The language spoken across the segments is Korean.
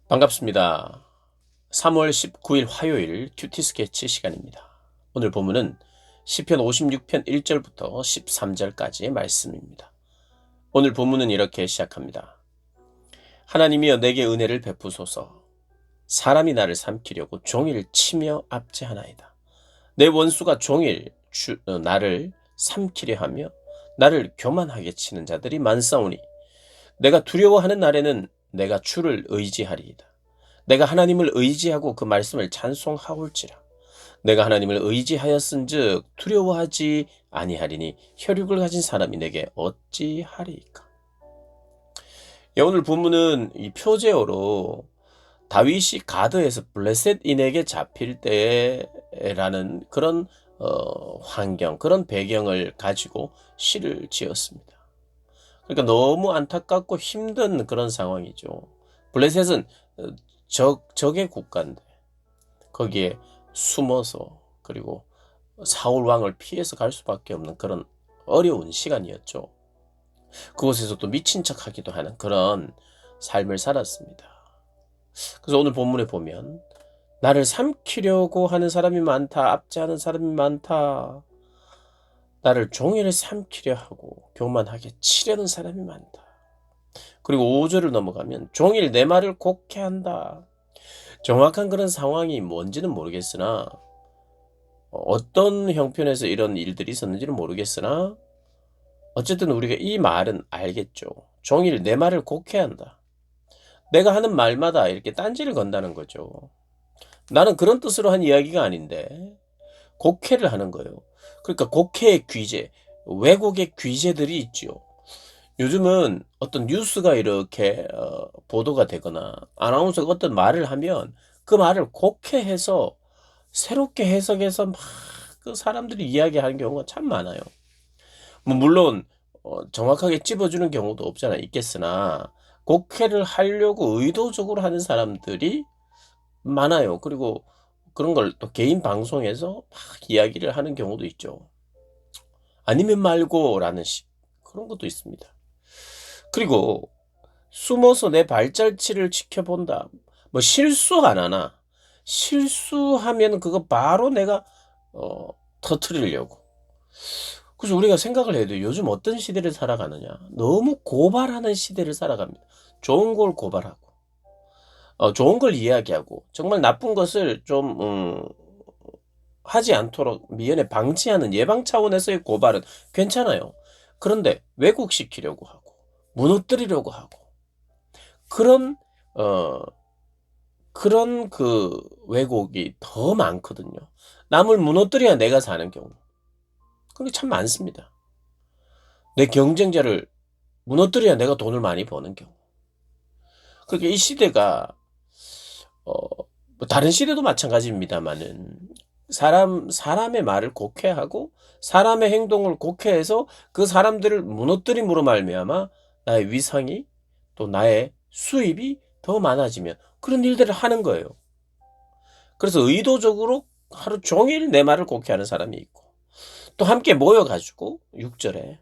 반갑습니다. 3월 19일 화요일 큐티 스케치 시간입니다. 오늘 본문은 시편 56편 1절부터 13절까지의 말씀입니다. 오늘 본문은 이렇게 시작합니다. 하나님이여 내게 은혜를 베푸소서. 사람이 나를 삼키려고 종일 치며 압제하나이다. 내 원수가 종일 나를 삼키려 하며 나를 교만하게 치는 자들이 많사오니 내가 두려워하는 날에는 내가 주를 의지하리이다. 내가 하나님을 의지하고 그 말씀을 찬송하올지라. 내가 하나님을 의지하였은즉 두려워하지 아니하리니 혈육을 가진 사람이 내게 어찌하리이까. 오늘 본문은 이 표제어로 다윗이 가드에서 블레셋인에게 잡힐 때라는 그런 환경, 그런 배경을 가지고 시를 지었습니다. 그러니까 너무 안타깝고 힘든 그런 상황이죠. 블레셋은 적의 국가인데 거기에 숨어서 그리고 사울 왕을 피해서 갈 수밖에 없는 그런 어려운 시간이었죠. 그곳에서 또 미친 척하기도 하는 그런 삶을 살았습니다. 그래서 오늘 본문에 보면 나를 삼키려고 하는 사람이 많다, 압제하는 사람이 많다, 나를 종일 삼키려 하고 교만하게 치려는 사람이 많다. 그리고 5절을 넘어가면 종일 내 말을 곡해한다. 정확한 그런 상황이 뭔지는 모르겠으나 어떤 형편에서 이런 일들이 있었는지는 모르겠으나 어쨌든 우리가 이 말은 알겠죠. 종일 내 말을 곡해한다. 내가 하는 말마다 이렇게 딴지를 건다는 거죠. 나는 그런 뜻으로 한 이야기가 아닌데 곡해를 하는 거예요. 그러니까 곡해의 귀재, 왜곡의 귀재들이 있죠. 요즘은 어떤 뉴스가 이렇게 보도가 되거나 아나운서가 어떤 말을 하면 그 말을 곡해해서 새롭게 해석해서 막 그 사람들이 이야기하는 경우가 참 많아요. 뭐 물론 정확하게 찝어주는 경우도 없잖아 있겠으나 곡해를 하려고 의도적으로 하는 사람들이 많아요. 그리고 그런 걸 또 개인 방송에서 막 이야기를 하는 경우도 있죠. 아니면 말고라는 식 그런 것도 있습니다. 그리고 숨어서 내 발자취를 지켜본다. 뭐 실수 안 하나? 실수하면 그거 바로 내가 터트리려고. 그래서 우리가 생각을 해야 돼요. 요즘 어떤 시대를 살아가느냐? 너무 고발하는 시대를 살아갑니다. 좋은 걸 고발하고, 좋은 걸 이야기하고, 정말 나쁜 것을 좀 하지 않도록 미연에 방지하는 예방 차원에서의 고발은 괜찮아요. 그런데 왜곡시키려고 하고, 무너뜨리려고 하고, 그런 어 그런 그 왜곡이 더 많거든요. 남을 무너뜨려야 내가 사는 경우. 그게 참 많습니다. 내 경쟁자를 무너뜨려야 내가 돈을 많이 버는 경우. 그러니까 이 시대가 뭐 다른 시대도 마찬가지입니다만은 사람의 말을 곡해하고 사람의 행동을 곡해해서 그 사람들을 무너뜨림으로 말미암아 나의 위상이 또 나의 수입이 더 많아지면 그런 일들을 하는 거예요. 그래서 의도적으로 하루 종일 내 말을 곡해하는 사람이 있고 또 함께 모여가지고 6절에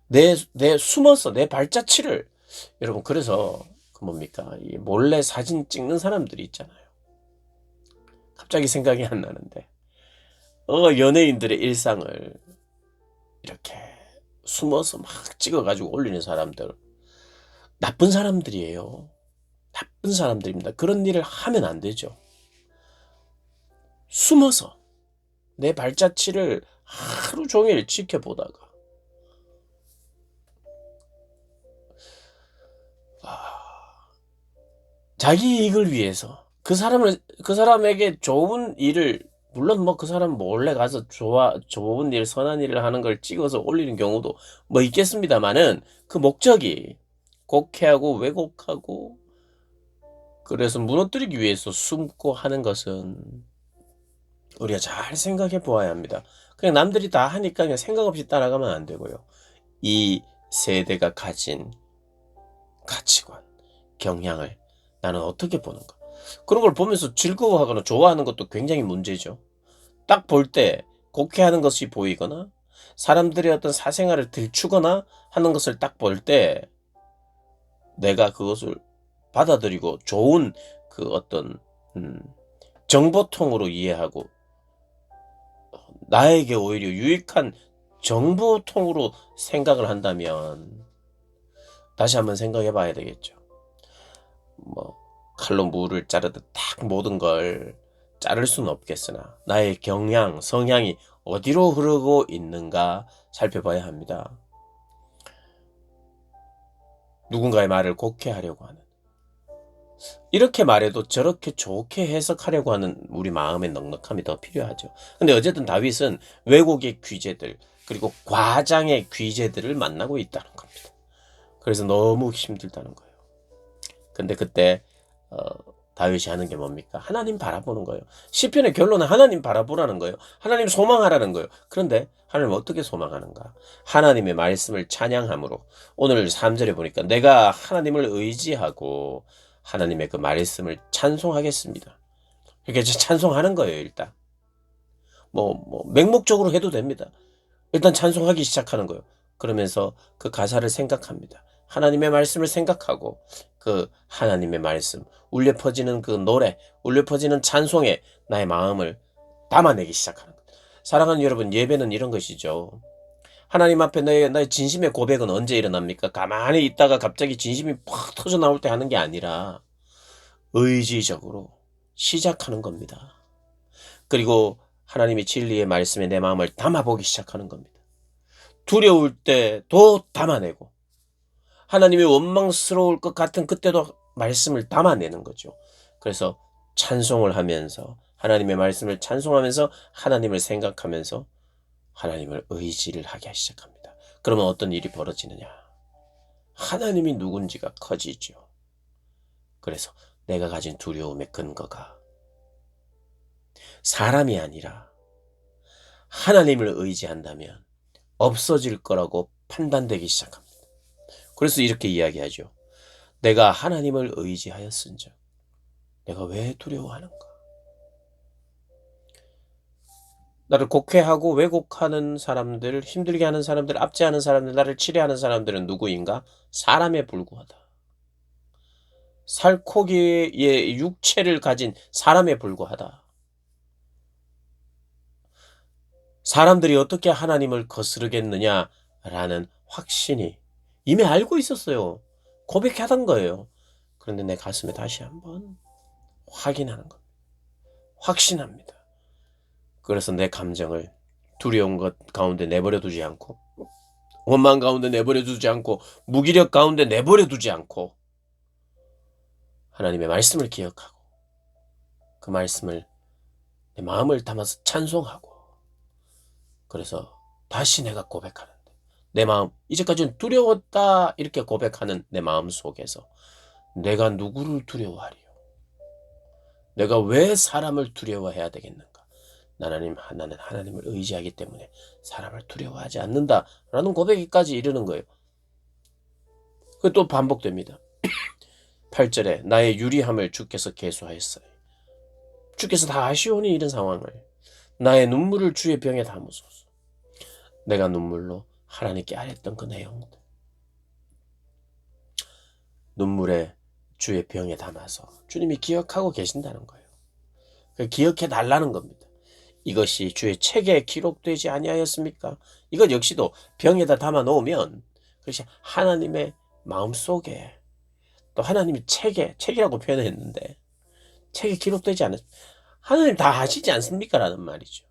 내 숨어서 내 발자취를 여러분 그래서 그 뭡니까 이 몰래 사진 찍는 사람들이 있잖아요. 갑자기 생각이 안 나는데 연예인들의 일상을 이렇게 숨어서 막 찍어가지고 올리는 사람들 나쁜 사람들이에요. 나쁜 사람들입니다. 그런 일을 하면 안 되죠. 숨어서 내 발자취를 하루 종일 지켜보다가 자기 이익을 위해서 그 사람에게 좋은 일을 물론 뭐 그 사람 몰래 가서 좋은 일, 선한 일을 하는 걸 찍어서 올리는 경우도 뭐 있겠습니다만은 그 목적이 곡해하고 왜곡하고 그래서 무너뜨리기 위해서 숨고 하는 것은 우리가 잘 생각해 보아야 합니다. 그냥 남들이 다 하니까 그냥 생각 없이 따라가면 안 되고요. 이 세대가 가진 가치관, 경향을 나는 어떻게 보는가? 그런 걸 보면서 즐거워하거나 좋아하는 것도 굉장히 문제죠. 딱 볼 때 곡해하는 것이 보이거나 사람들의 어떤 사생활을 들추거나 하는 것을 딱 볼 때 내가 그것을 받아들이고 좋은 그 어떤 정보통으로 이해하고 나에게 오히려 유익한 정보통으로 생각을 한다면 다시 한번 생각해 봐야 되겠죠. 뭐 칼로 무를 자르듯 딱 모든 걸 자를 수는 없겠으나 나의 경향, 성향이 어디로 흐르고 있는가 살펴봐야 합니다. 누군가의 말을 곡해하려고 하는, 이렇게 말해도 저렇게 좋게 해석하려고 하는 우리 마음의 넉넉함이 더 필요하죠. 근데 어쨌든 다윗은 왜곡의 귀재들 그리고 과장의 귀재들을 만나고 있다는 겁니다. 그래서 너무 힘들다는 거예요. 근데 그때 다윗이 하는 게 뭡니까? 하나님 바라보는 거예요. 시편의 결론은 하나님 바라보라는 거예요. 하나님 소망하라는 거예요. 그런데 하나님 어떻게 소망하는가? 하나님의 말씀을 찬양함으로, 오늘 3절에 보니까 내가 하나님을 의지하고 하나님의 그 말씀을 찬송하겠습니다. 이렇게 찬송하는 거예요. 일단 맹목적으로 해도 됩니다. 일단 찬송하기 시작하는 거예요. 그러면서 그 가사를 생각합니다. 하나님의 말씀을 생각하고 그 하나님의 말씀, 울려 퍼지는 그 노래, 울려 퍼지는 찬송에 나의 마음을 담아내기 시작하는 거예요. 사랑하는 여러분, 예배는 이런 것이죠. 하나님 앞에 나의 진심의 고백은 언제 일어납니까? 가만히 있다가 갑자기 진심이 팍 터져 나올 때 하는 게 아니라 의지적으로 시작하는 겁니다. 그리고 하나님의 진리의 말씀에 내 마음을 담아보기 시작하는 겁니다. 두려울 때도 담아내고 하나님이 원망스러울 것 같은 그때도 말씀을 담아내는 거죠. 그래서 찬송을 하면서 하나님의 말씀을 찬송하면서 하나님을 생각하면서 하나님을 의지를 하기 시작합니다. 그러면 어떤 일이 벌어지느냐? 하나님이 누군지가 커지죠. 그래서 내가 가진 두려움의 근거가 사람이 아니라 하나님을 의지한다면 없어질 거라고 판단되기 시작합니다. 그래서 이렇게 이야기하죠. 내가 하나님을 의지하였은즉 내가 왜 두려워하는가? 나를 곡해하고 왜곡하는 사람들, 힘들게 하는 사람들, 압제하는 사람들, 나를 치료하는 사람들은 누구인가? 사람에 불과하다. 살코기의 육체를 가진 사람에 불과하다. 사람들이 어떻게 하나님을 거스르겠느냐라는 확신이 이미 알고 있었어요. 고백하던 거예요. 그런데 내 가슴에 다시 한번 확인하는 겁니다. 확신합니다. 그래서 내 감정을 두려운 것 가운데 내버려 두지 않고, 원망 가운데 내버려 두지 않고, 무기력 가운데 내버려 두지 않고, 하나님의 말씀을 기억하고 그 말씀을 내 마음을 담아서 찬송하고, 그래서 다시 내가 고백하는데 내 마음, 이제까지는 두려웠다 이렇게 고백하는 내 마음 속에서 내가 누구를 두려워하리요? 내가 왜 사람을 두려워해야 되겠는가? 나는 하나님을 의지하기 때문에 사람을 두려워하지 않는다라는 고백까지 이르는 거예요. 그 또 반복됩니다. 8절에 나의 유리함을 주께서 계수하였어요. 주께서 다 아시오니 이런 상황을. 나의 눈물을 주의 병에 담으소서. 내가 눈물로 하나님께 아뢰었던 그 내용들. 눈물에 주의 병에 담아서 주님이 기억하고 계신다는 거예요. 기억해 달라는 겁니다. 이것이 주의 책에 기록되지 아니하였습니까? 이것 역시도 병에다 담아 놓으면 그것이 하나님의 마음속에, 또 하나님이 책이라고 표현했는데 책에 기록되지 않았습니까? 하나님 다 아시지 않습니까? 라는 말이죠.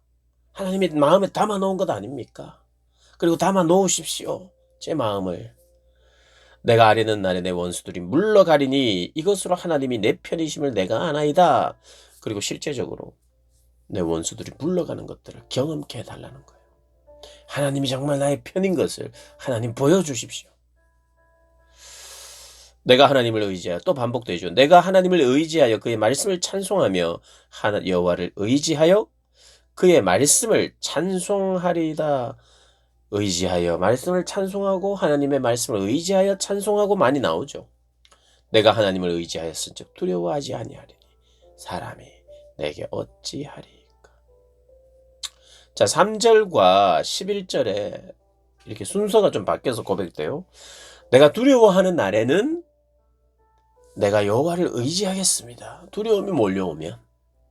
하나님이 마음에 담아 놓은 것 아닙니까? 그리고 담아 놓으십시오. 제 마음을. 내가 아뢰는 날에 내 원수들이 물러가리니 이것으로 하나님이 내 편이심을 내가 아나이다. 그리고 실제적으로 내 원수들이 물러가는 것들을 경험케 해달라는 거예요. 하나님이 정말 나의 편인 것을 하나님 보여주십시오. 내가 하나님을 의지하여, 또 반복되죠. 내가 하나님을 의지하여 그의 말씀을 찬송하며 여호와를 의지하여 그의 말씀을 찬송하리다. 의지하여 말씀을 찬송하고 하나님의 말씀을 의지하여 찬송하고 많이 나오죠. 내가 하나님을 의지하였은즉 두려워하지 아니하리니 사람이 내게 어찌하리까. 자, 3절과 11절에 이렇게 순서가 좀 바뀌어서 고백돼요. 내가 두려워하는 날에는 내가 여호와를 의지하겠습니다. 두려움이 몰려오면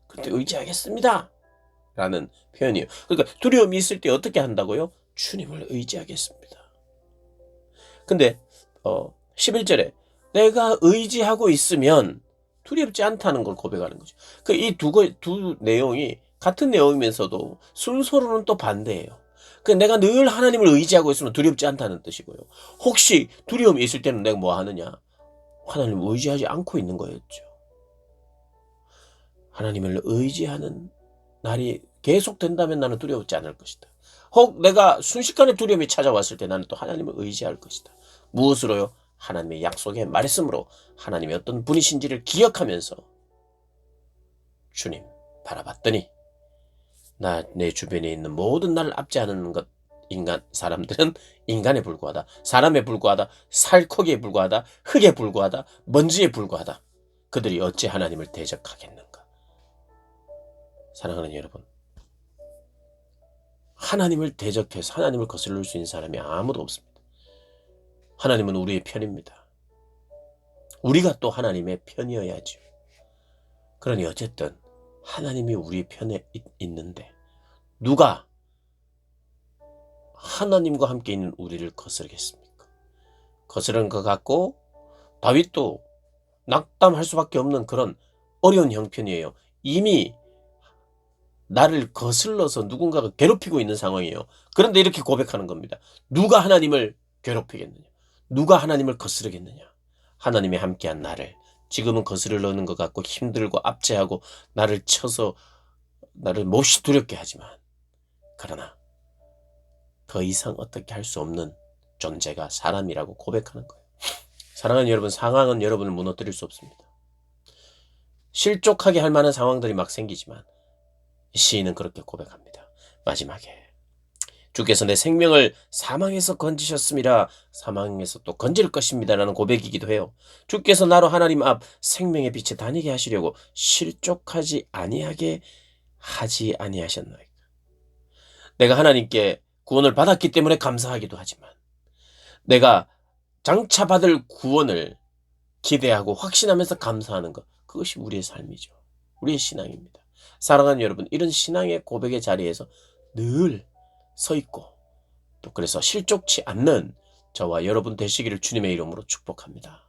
그때 의지하겠습니다. 라는 표현이에요. 그러니까 두려움이 있을 때 어떻게 한다고요? 주님을 의지하겠습니다. 근데 11절에 내가 의지하고 있으면 두렵지 않다는 걸 고백하는 거죠. 그 이 두 내용이 같은 내용이면서도 순서로는 또 반대예요. 그 내가 늘 하나님을 의지하고 있으면 두렵지 않다는 뜻이고요. 혹시 두려움이 있을 때는 내가 뭐 하느냐? 하나님을 의지하지 않고 있는 거였죠. 하나님을 의지하는 날이 계속된다면 나는 두려워지 않을 것이다. 혹 내가 순식간에 두려움이 찾아왔을 때 나는 또 하나님을 의지할 것이다. 무엇으로요? 하나님의 약속의 말씀으로 하나님의 어떤 분이신지를 기억하면서 주님 바라봤더니 내 주변에 있는 모든 나를 압제하는 것 사람들은 인간에 불과하다. 사람에 불과하다. 살코기에 불과하다. 흙에 불과하다. 먼지에 불과하다. 그들이 어찌 하나님을 대적하겠는가? 사랑하는 여러분, 하나님을 대적해서 하나님을 거슬릴 수 있는 사람이 아무도 없습니다. 하나님은 우리의 편입니다. 우리가 또 하나님의 편이어야죠. 그러니 어쨌든 하나님이 우리 편에 있는데 누가 하나님과 함께 있는 우리를 거스르겠습니까? 거스르는 것 같고 다윗도 낙담할 수밖에 없는 그런 어려운 형편이에요. 이미 나를 거슬러서 누군가가 괴롭히고 있는 상황이에요. 그런데 이렇게 고백하는 겁니다. 누가 하나님을 괴롭히겠느냐? 누가 하나님을 거스르겠느냐? 하나님이 함께한 나를 지금은 거스르려는 것 같고 힘들고 압제하고 나를 쳐서 나를 몹시 두렵게 하지만 그러나 더 이상 어떻게 할 수 없는 존재가 사람이라고 고백하는 거예요. 사랑하는 여러분, 상황은 여러분을 무너뜨릴 수 없습니다. 실족하게 할 만한 상황들이 막 생기지만 시인은 그렇게 고백합니다. 마지막에 주께서 내 생명을 사망에서 건지셨음이라 사망에서 또 건질 것입니다 라는 고백이기도 해요. 주께서 나로 하나님 앞 생명의 빛에 다니게 하시려고 실족하지 아니하게 하지 아니하셨나이까. 내가 하나님께 구원을 받았기 때문에 감사하기도 하지만 내가 장차 받을 구원을 기대하고 확신하면서 감사하는 것, 그것이 우리의 삶이죠. 우리의 신앙입니다. 사랑하는 여러분, 이런 신앙의 고백의 자리에서 늘 서 있고 또 그래서 실족치 않는 저와 여러분 되시기를 주님의 이름으로 축복합니다.